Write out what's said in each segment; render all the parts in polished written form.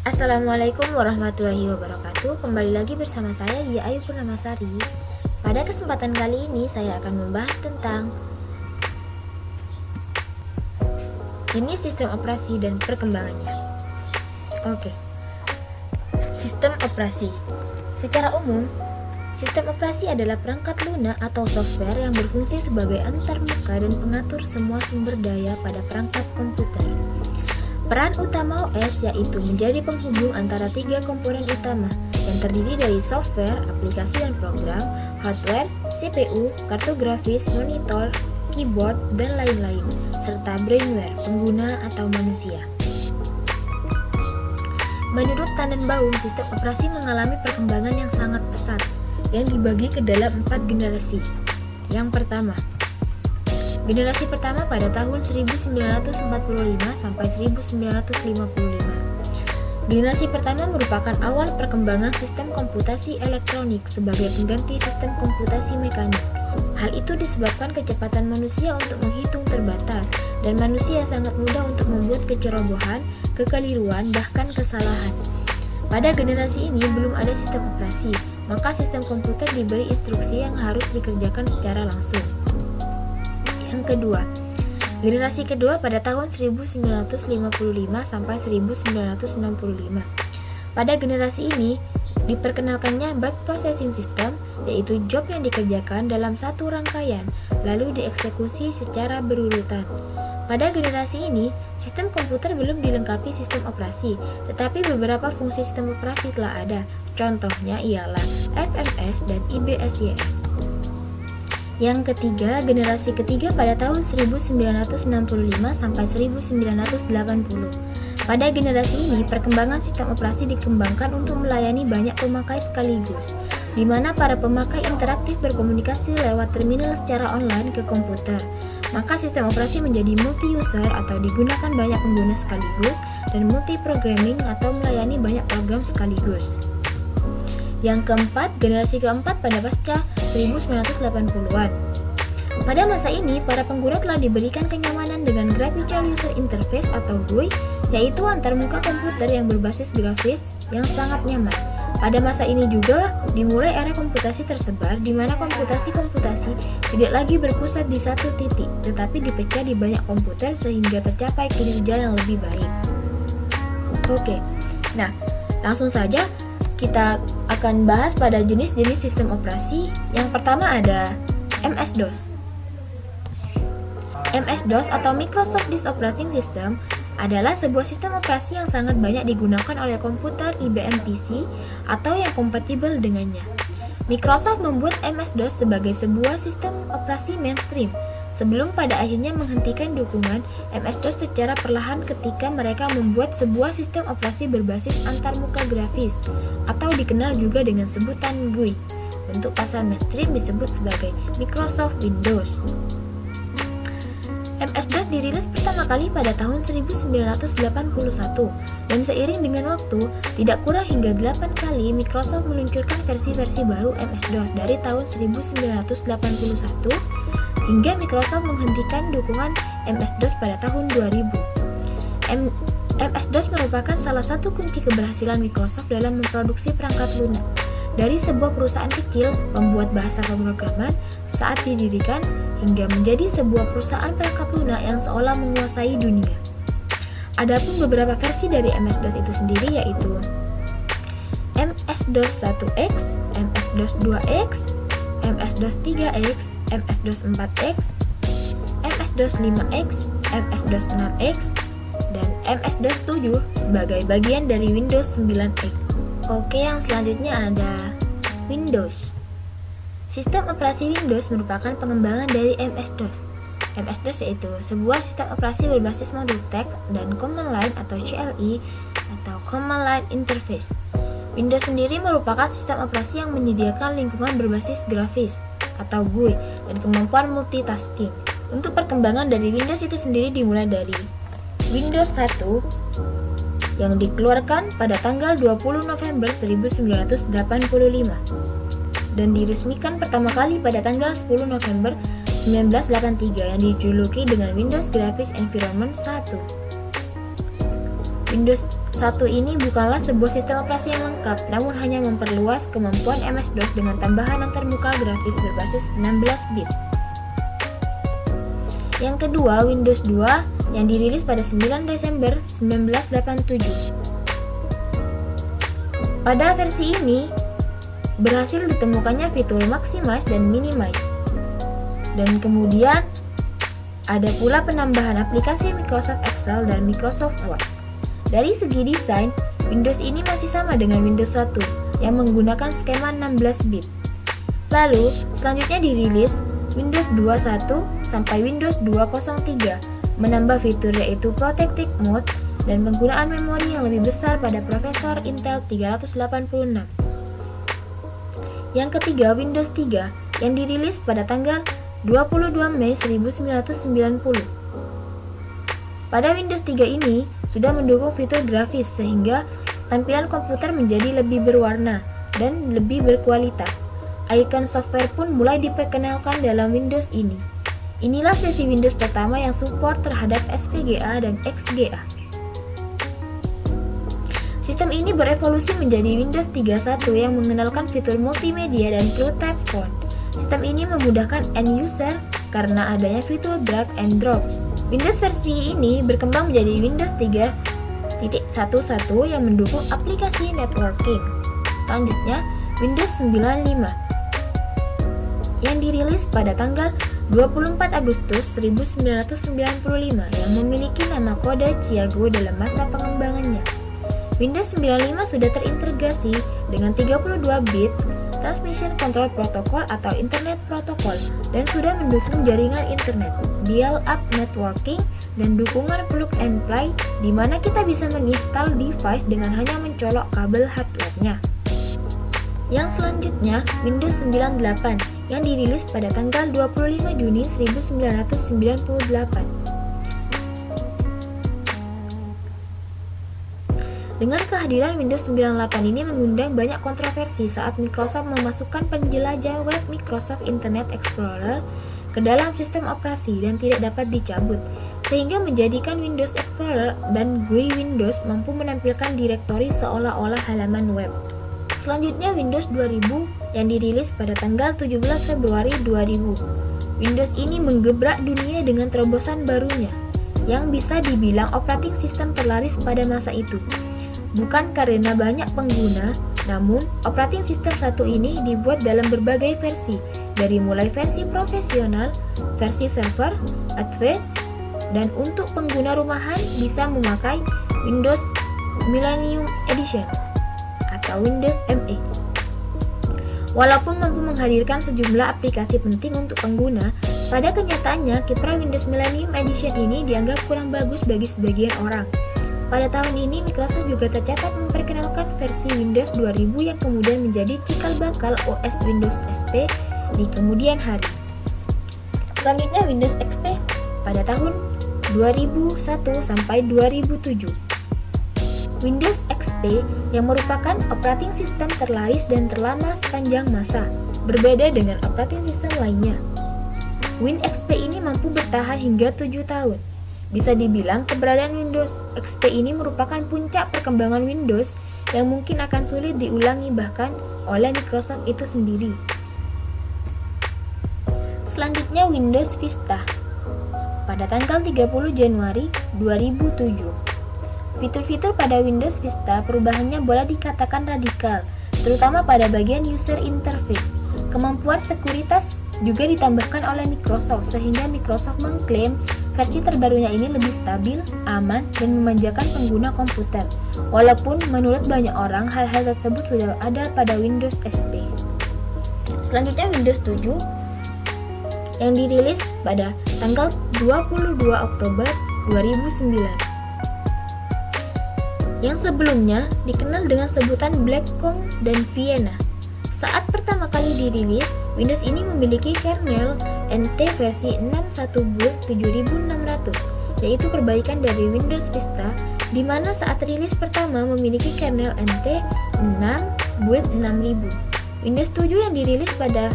Assalamualaikum warahmatullahi wabarakatuh. Kembali lagi bersama saya Dia Ayu Purnamasari. Pada kesempatan kali ini saya akan membahas tentang jenis sistem operasi dan perkembangannya. Oke. Sistem operasi. Secara umum, sistem operasi adalah perangkat lunak atau software yang berfungsi sebagai antarmuka dan pengatur semua sumber daya pada perangkat komputer. Peran utama OS yaitu menjadi penghubung antara tiga komponen utama yang terdiri dari software, aplikasi dan program, hardware, CPU, kartu grafis, monitor, keyboard, dan lain-lain, serta brainware, pengguna atau manusia. Menurut Tannenbaum, sistem operasi mengalami perkembangan yang sangat pesat yang dibagi ke dalam 4 generasi. Yang pertama, generasi pertama pada tahun 1945 sampai 1955. Generasi pertama merupakan awal perkembangan sistem komputasi elektronik sebagai pengganti sistem komputasi mekanik. Hal itu disebabkan kecepatan manusia untuk menghitung terbatas dan manusia sangat mudah untuk membuat kecerobohan, kekeliruan, bahkan kesalahan. Pada generasi ini belum ada sistem operasi, maka sistem komputer diberi instruksi yang harus dikerjakan secara langsung. Yang kedua, generasi kedua pada tahun 1955 sampai 1965. Pada generasi ini, diperkenalkannya byte processing system, yaitu job yang dikerjakan dalam satu rangkaian, lalu dieksekusi secara berurutan. Pada generasi ini, sistem komputer belum dilengkapi sistem operasi, tetapi beberapa fungsi sistem operasi telah ada. Contohnya ialah FMS dan IBSYS. Yang ketiga, generasi ketiga pada tahun 1965 sampai 1980. Pada generasi ini, perkembangan sistem operasi dikembangkan untuk melayani banyak pemakai sekaligus, di mana para pemakai interaktif berkomunikasi lewat terminal secara online ke komputer. Maka sistem operasi menjadi multi-user atau digunakan banyak pengguna sekaligus, dan multi-programming atau melayani banyak program sekaligus. Yang keempat, generasi keempat pada pasca 1980-an. Pada masa ini, para pengguna telah diberikan kenyamanan dengan Graphical User Interface atau GUI, yaitu antarmuka komputer yang berbasis grafis yang sangat nyaman. Pada masa ini juga dimulai era komputasi tersebar, di mana komputasi tidak lagi berpusat di satu titik, tetapi dipecah di banyak komputer sehingga tercapai kinerja yang lebih baik. Oke, nah langsung saja kita akan bahas pada jenis-jenis sistem operasi. Yang pertama ada MS-DOS. MS-DOS atau Microsoft Disk Operating System adalah sebuah sistem operasi yang sangat banyak digunakan oleh komputer IBM PC atau yang kompatibel dengannya. Microsoft membuat MS-DOS sebagai sebuah sistem operasi mainstream, sebelum pada akhirnya menghentikan dukungan MS-DOS secara perlahan ketika mereka membuat sebuah sistem operasi berbasis antarmuka grafis atau dikenal juga dengan sebutan GUI. Untuk pasar mainstream disebut sebagai Microsoft Windows. MS-DOS dirilis pertama kali pada tahun 1981 dan seiring dengan waktu, tidak kurang hingga 8 kali Microsoft meluncurkan versi-versi baru MS-DOS dari tahun 1981 hingga Microsoft menghentikan dukungan MS-DOS pada tahun 2000. MS-DOS merupakan salah satu kunci keberhasilan Microsoft dalam memproduksi perangkat lunak. Dari sebuah perusahaan kecil pembuat bahasa pemrograman saat didirikan hingga menjadi sebuah perusahaan perangkat lunak yang seolah menguasai dunia. Adapun beberapa versi dari MS-DOS itu sendiri yaitu MS-DOS 1X, MS-DOS 2X, MS-DOS 3X, MS-DOS 4X, MS-DOS 5X, MS-DOS 6X, dan MS-DOS 7 sebagai bagian dari Windows 9X. Oke, yang selanjutnya ada Windows. Sistem operasi Windows merupakan pengembangan dari MS-DOS. MS-DOS yaitu sebuah sistem operasi berbasis modul teks dan command line atau CLI atau command line interface. Windows sendiri merupakan sistem operasi yang menyediakan lingkungan berbasis grafis atau GUI dan kemampuan multitasking. Untuk perkembangan dari Windows itu sendiri dimulai dari Windows 1 yang dikeluarkan pada tanggal 20 November 1985 dan diresmikan pertama kali pada tanggal 10 November 1983 yang dijuluki dengan Windows Graphics Environment 1. Windows 1 1 ini bukanlah sebuah sistem operasi yang lengkap, namun hanya memperluas kemampuan MS-DOS dengan tambahan antarmuka grafis berbasis 16 bit. Yang kedua, Windows 2 yang dirilis pada 9 Desember 1987. Pada versi ini, berhasil ditemukannya fitur Maximize dan Minimize. Dan kemudian, ada pula penambahan aplikasi Microsoft Excel dan Microsoft Word. Dari segi desain, Windows ini masih sama dengan Windows 1 yang menggunakan skema 16 bit. Lalu, selanjutnya dirilis Windows 2.1 sampai Windows 2.03, menambah fitur yaitu Protected Mode dan penggunaan memori yang lebih besar pada prosesor Intel 386. Yang ketiga, Windows 3 yang dirilis pada tanggal 22 Mei 1990. Pada Windows 3 ini sudah mendukung fitur grafis sehingga tampilan komputer menjadi lebih berwarna dan lebih berkualitas. Icon software pun mulai diperkenalkan dalam Windows ini. Inilah sesi Windows pertama yang support terhadap SVGA dan XGA. Sistem ini berevolusi menjadi Windows 3.1 yang mengenalkan fitur multimedia dan TrueType font. Sistem ini memudahkan end user karena adanya fitur drag and drop. Windows versi ini berkembang menjadi Windows 3.11 yang mendukung aplikasi networking. Selanjutnya, Windows 95 yang dirilis pada tanggal 24 Agustus 1995 yang memiliki nama kode Chiago dalam masa pengembangannya. Windows 95 sudah terintegrasi dengan 32 bit Transmission Control Protocol atau Internet Protocol dan sudah mendukung jaringan internet, dial-up networking, dan dukungan plug and play di mana kita bisa menginstal device dengan hanya mencolok kabel hardware-nya. Yang selanjutnya, Windows 98 yang dirilis pada tanggal 25 Juni 1998. Dengan kehadiran Windows 98 ini mengundang banyak kontroversi saat Microsoft memasukkan penjelajah web Microsoft Internet Explorer ke dalam sistem operasi dan tidak dapat dicabut, sehingga menjadikan Windows Explorer dan GUI Windows mampu menampilkan direktori seolah-olah halaman web. Selanjutnya Windows 2000 yang dirilis pada tanggal 17 Februari 2000. Windows ini menggebrak dunia dengan terobosan barunya, yang bisa dibilang operating system terlaris pada masa itu. Bukan karena banyak pengguna, namun operating system satu ini dibuat dalam berbagai versi, dari mulai versi profesional, versi server, advanced, dan untuk pengguna rumahan bisa memakai Windows Millennium Edition atau Windows ME. Walaupun mampu menghadirkan sejumlah aplikasi penting untuk pengguna, pada kenyataannya kiprah Windows Millennium Edition ini dianggap kurang bagus bagi sebagian orang. Pada tahun ini, Microsoft juga tercatat memperkenalkan versi Windows 2000 yang kemudian menjadi cikal bakal OS Windows XP di kemudian hari. Selanjutnya Windows XP pada tahun 2001 sampai 2007. Windows XP yang merupakan operating system terlaris dan terlama sepanjang masa, berbeda dengan operating system lainnya. Win XP ini mampu bertahan hingga 7 tahun. Bisa dibilang keberadaan Windows XP ini merupakan puncak perkembangan Windows yang mungkin akan sulit diulangi bahkan oleh Microsoft itu sendiri. Selanjutnya Windows Vista pada tanggal 30 Januari 2007. Fitur-fitur pada Windows Vista perubahannya boleh dikatakan radikal, terutama pada bagian user interface. Kemampuan sekuritas juga ditambahkan oleh Microsoft sehingga Microsoft mengklaim versi terbarunya ini lebih stabil, aman, dan memanjakan pengguna komputer. Walaupun menurut banyak orang hal-hal tersebut sudah ada pada Windows XP. Selanjutnya Windows 7 yang dirilis pada tanggal 22 Oktober 2009. Yang sebelumnya dikenal dengan sebutan Blackcomb dan Vienna. Saat pertama kali dirilis, Windows ini memiliki kernel NT versi 61 build 7600, yaitu perbaikan dari Windows Vista, di mana saat rilis pertama memiliki kernel NT 6 build 6000. Windows 7 yang dirilis pada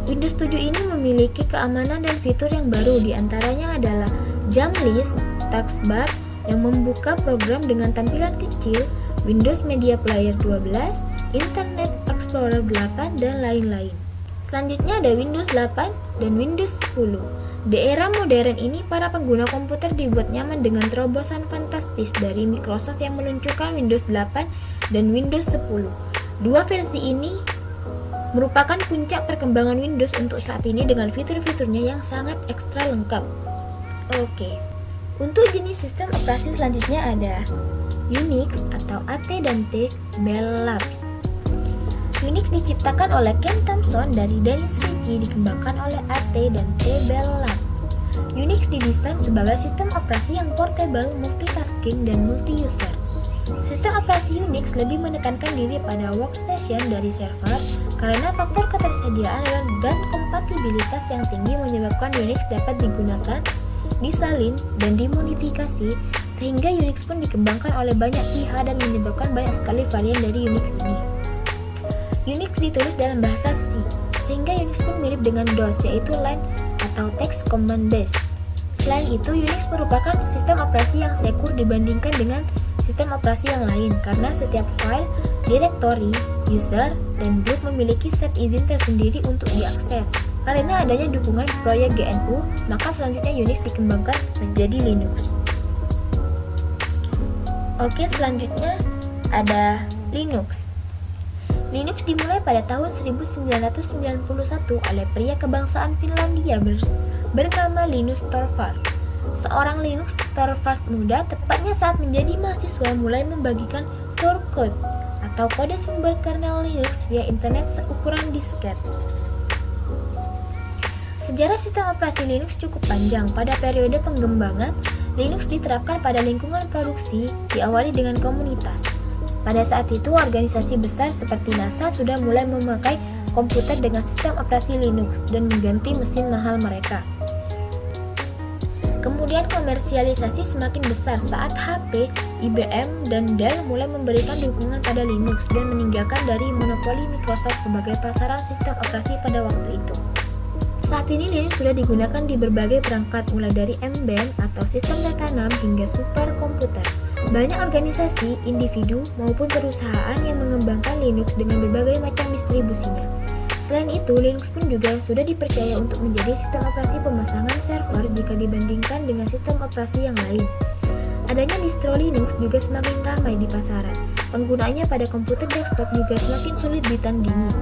Windows 7 ini memiliki keamanan dan fitur yang baru, diantaranya adalah jump list, taskbar, yang membuka program dengan tampilan kecil, Windows Media Player 12, Internet Explorer 8, dan lain-lain. Selanjutnya ada Windows 8 dan Windows 10. Di era modern ini, para pengguna komputer dibuat nyaman dengan terobosan fantastis dari Microsoft yang meluncurkan Windows 8 dan Windows 10. Dua versi ini merupakan puncak perkembangan Windows untuk saat ini dengan fitur-fiturnya yang sangat ekstra lengkap. Oke, untuk jenis sistem operasi selanjutnya ada Unix atau AT dan T Bell Labs. Unix diciptakan oleh Ken Thompson dari Dennis Ritchie, dikembangkan oleh AT dan T Bell Labs. Unix didesain sebagai sistem operasi yang portable, multitasking, dan multi-user. Sistem operasi Unix lebih menekankan diri pada workstation dari server karena faktor ketersediaan dan kompatibilitas yang tinggi menyebabkan Unix dapat digunakan, disalin, dan dimodifikasi, sehingga Unix pun dikembangkan oleh banyak pihak dan menyebabkan banyak sekali varian dari Unix ini. Unix ditulis dalam bahasa C, sehingga Unix pun mirip dengan DOS, yaitu line atau text command based. Selain itu, Unix merupakan sistem operasi yang secure dibandingkan dengan sistem operasi yang lain karena setiap file, directory, user, dan group memiliki set izin tersendiri untuk diakses. Karena adanya dukungan proyek GNU, maka selanjutnya Unix dikembangkan menjadi Linux. Oke, selanjutnya ada Linux. Linux dimulai pada tahun 1991 oleh pria kebangsaan Finlandia bernama Linus Torvalds. Seorang Linus Torvalds muda, tepatnya saat menjadi mahasiswa, mulai membagikan source code atau kode sumber kernel Linux via internet seukuran disket. Sejarah sistem operasi Linux cukup panjang. Pada periode pengembangan, Linux diterapkan pada lingkungan produksi, diawali dengan komunitas. Pada saat itu, organisasi besar seperti NASA sudah mulai memakai komputer dengan sistem operasi Linux dan mengganti mesin mahal mereka. Kemudian komersialisasi semakin besar saat HP, IBM, dan Dell mulai memberikan dukungan pada Linux dan meninggalkan dari monopoli Microsoft sebagai pasaran sistem operasi pada waktu itu. Saat ini Linux sudah digunakan di berbagai perangkat, mulai dari MBM atau sistem data 6 hingga superkomputer. Banyak organisasi, individu, maupun perusahaan yang mengembangkan Linux dengan berbagai macam distribusinya. Selain itu, Linux pun juga sudah dipercaya untuk menjadi sistem operasi pemasangan server jika dibandingkan dengan sistem operasi yang lain. Adanya distro Linux juga semakin ramai di pasaran. Penggunaannya pada komputer desktop juga semakin sulit ditandingi.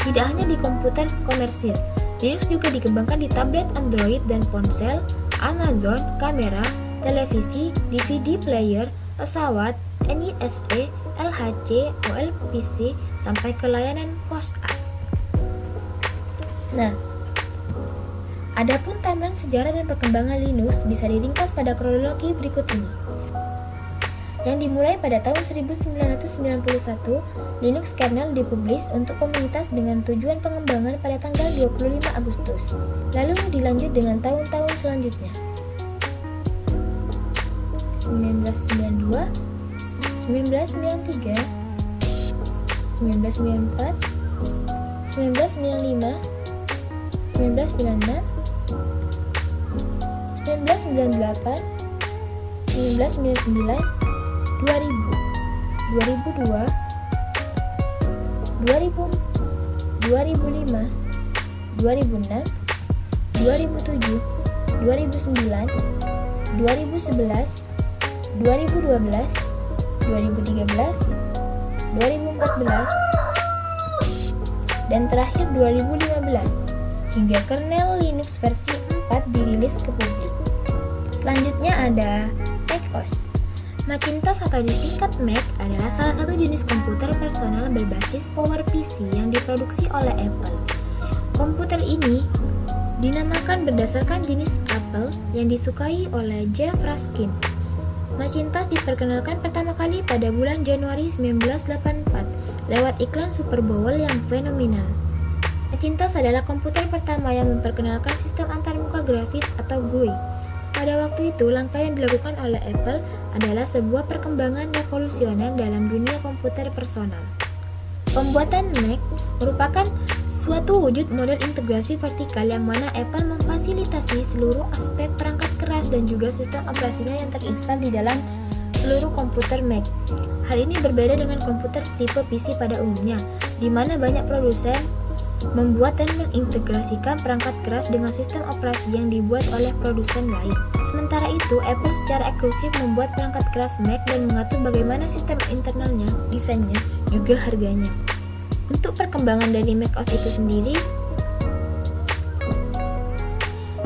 Tidak hanya di komputer komersil, Linux juga dikembangkan di tablet Android dan ponsel, Amazon, kamera, televisi, DVD player, pesawat, NISE, LHC, OLPC, sampai ke layanan pos-as. Nah, adapun timeline sejarah dan perkembangan Linux bisa diringkas pada kronologi berikut ini. Yang dimulai pada tahun 1991, Linux kernel dipublish untuk komunitas dengan tujuan pengembangan pada tanggal 25 Agustus. Lalu dilanjut dengan tahun-tahun selanjutnya. 1992, 1993, 1994, 1995, 1996, 1998, 1999, 2000, 2002, 2000, 2005, 2006, 2007, 2009, 2011, 2012, 2013, 2014, dan terakhir 2015, hingga kernel Linux versi 4 dirilis ke publik. Selanjutnya ada macOS. Macintosh atau disingkat Mac adalah salah satu jenis komputer personal berbasis PowerPC yang diproduksi oleh Apple. Komputer ini dinamakan berdasarkan jenis Apple yang disukai oleh Jeff Raskin. Macintosh diperkenalkan pertama kali pada bulan Januari 1984 lewat iklan Super Bowl yang fenomenal. Macintosh adalah komputer pertama yang memperkenalkan sistem antarmuka grafis atau GUI. Pada waktu itu, langkah yang dilakukan oleh Apple adalah sebuah perkembangan revolusioner dalam dunia komputer personal. Pembuatan Mac merupakan suatu wujud model integrasi vertikal yang mana Apple memfasilitasi seluruh aspek perangkat keras dan juga sistem operasinya yang terinstal di dalam seluruh komputer Mac. Hal ini berbeda dengan komputer tipe PC pada umumnya, di mana banyak produsen membuat dan mengintegrasikan perangkat keras dengan sistem operasi yang dibuat oleh produsen lain. Sementara itu, Apple secara eksklusif membuat perangkat keras Mac dan mengatur bagaimana sistem internalnya, desainnya, juga harganya. Untuk perkembangan dari macOS itu sendiri,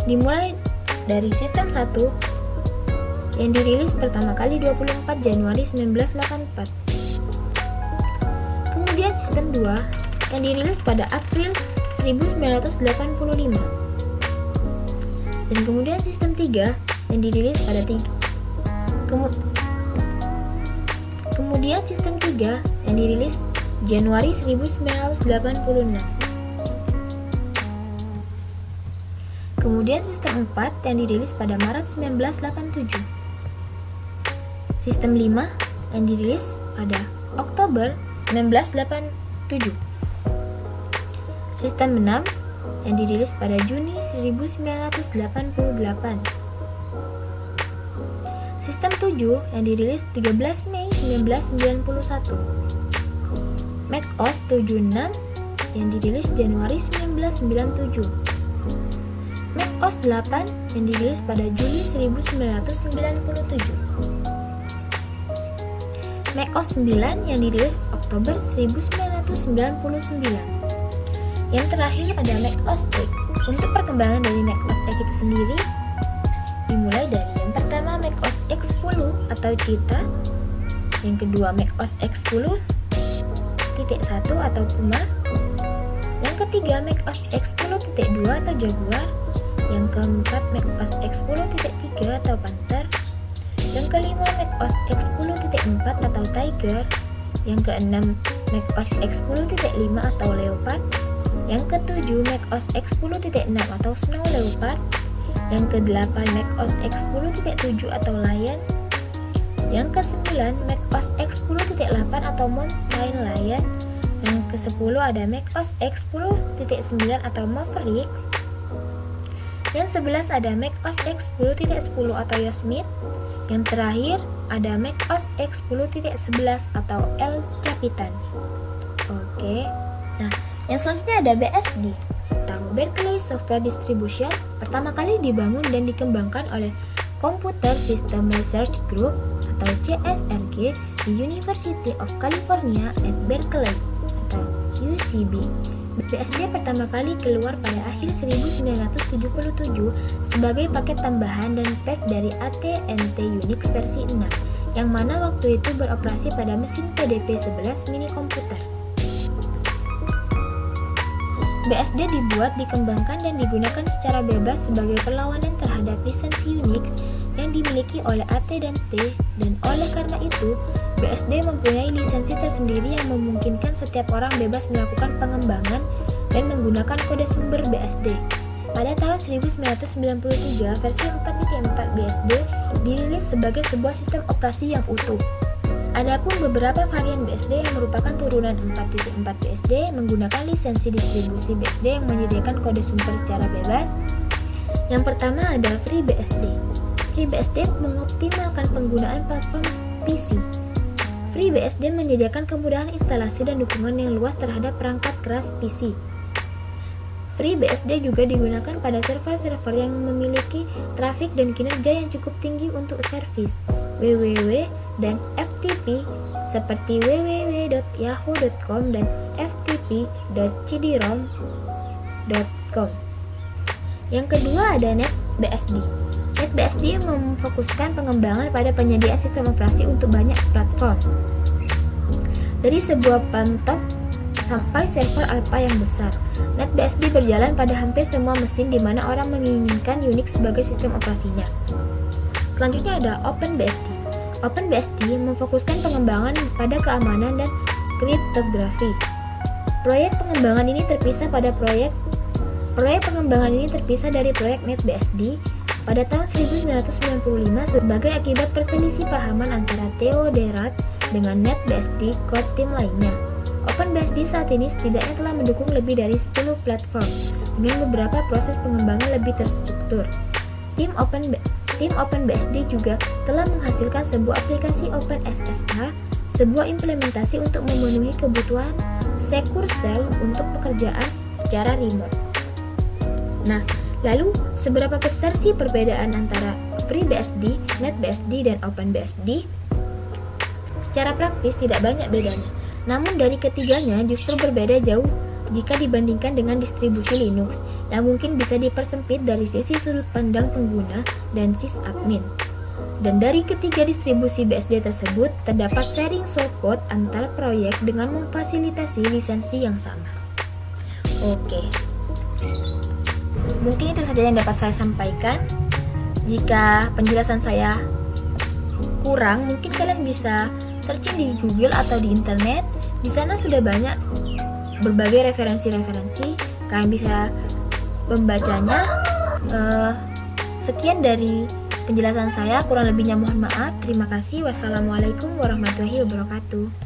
dimulai dari sistem 1 yang dirilis pertama kali 24 Januari 1984. Kemudian sistem 2 yang dirilis pada April 1985. Dan kemudian sistem 3 yang dirilis pada kemudian sistem 3 yang dirilis Januari 1986. Kemudian sistem 4 yang dirilis pada Maret 1987. Sistem 5 yang dirilis pada Oktober 1987. Sistem 6 yang dirilis pada Juni 1988. Sistem 7 yang dirilis 13 Mei 1991. macOS 7.6 yang dirilis Januari 1997. macOS 8 yang dirilis pada Juli 1997. macOS 9 yang dirilis Oktober 1999. Yang terakhir ada macOS X. Untuk perkembangan dari macOS X itu sendiri, dimulai dari yang pertama macOS X 10 atau Cheetah, yang kedua macOS X 10.1 atau Puma, yang ketiga macOS X 10.2 atau Jaguar, yang keempat macOS X 10.3 atau Panther, yang kelima macOS X 10.4 atau Tiger, yang keenam macOS X 10.5 atau Leopard, yang ketujuh macOS X 10.6 atau Snow Leopard, yang kedelapan macOS X 10.7 atau Lion, yang kesembilan macOS X 10.8 atau Mountain Lion, yang ke-10 ada macOS X 10.9 atau Maverick, yang 11 ada macOS X 10.10 atau Yosemite, yang terakhir ada macOS X 10.11 atau El Capitan. Oke, nah yang selanjutnya ada BSD atau Berkeley Software Distribution, pertama kali dibangun dan dikembangkan oleh Computer System Research Group atau CSRG di University of California at Berkeley atau UCB. BSD pertama kali keluar pada akhir 1977 sebagai paket tambahan dan pack dari AT&T Unix versi 6, yang mana waktu itu beroperasi pada mesin PDP-11 mini komputer. BSD dibuat, dikembangkan, dan digunakan secara bebas sebagai perlawanan terhadap lisensi Unix yang dimiliki oleh AT&T, dan oleh karena itu, BSD mempunyai lisensi tersendiri yang memungkinkan setiap orang bebas melakukan pengembangan dan menggunakan kode sumber BSD. Pada tahun 1993, versi 4.4 BSD dirilis sebagai sebuah sistem operasi yang utuh. Adapun beberapa varian BSD yang merupakan turunan 4.4 BSD menggunakan lisensi distribusi BSD yang menyediakan kode sumber secara bebas. Yang pertama ada FreeBSD. FreeBSD mengoptimalkan penggunaan platform PC. FreeBSD menyediakan kemudahan instalasi dan dukungan yang luas terhadap perangkat keras PC. FreeBSD juga digunakan pada server-server yang memiliki trafik dan kinerja yang cukup tinggi untuk servis www dan FTP seperti www.yahoo.com dan ftp.cd-rom.com. Yang kedua ada NetBSD. NetBSD memfokuskan pengembangan pada penyediaan sistem operasi untuk banyak platform, dari sebuah palm top sampai server alpha yang besar. NetBSD berjalan pada hampir semua mesin di mana orang menginginkan Unix sebagai sistem operasinya. Selanjutnya ada OpenBSD. OpenBSD memfokuskan pengembangan pada keamanan dan kriptografi. Proyek pengembangan ini terpisah dari proyek NetBSD pada tahun 1995 sebagai akibat perselisih pahaman antara Theo Derath dengan NetBSD core team lainnya. OpenBSD saat ini setidaknya telah mendukung lebih dari 10 platform dengan beberapa proses pengembangan lebih terstruktur. Tim tim OpenBSD juga telah menghasilkan sebuah aplikasi OpenSSH, sebuah implementasi untuk memenuhi kebutuhan Secure Shell untuk pekerjaan secara remote. Nah, lalu seberapa besar sih perbedaan antara FreeBSD, NetBSD, dan OpenBSD? Secara praktis tidak banyak bedanya. Namun dari ketiganya justru berbeda jauh jika dibandingkan dengan distribusi Linux yang mungkin bisa dipersempit dari sisi sudut pandang pengguna dan sysadmin. Dan dari ketiga distribusi BSD tersebut terdapat sharing source code antar proyek dengan memfasilitasi lisensi yang sama. Oke. Mungkin itu saja yang dapat saya sampaikan. Jika penjelasan saya kurang, mungkin kalian bisa searching di Google atau di internet. Di sana sudah banyak berbagai referensi-referensi. Kalian bisa membacanya. Sekian dari penjelasan saya, kurang lebihnya mohon maaf. Terima kasih. Wassalamualaikum warahmatullahi wabarakatuh.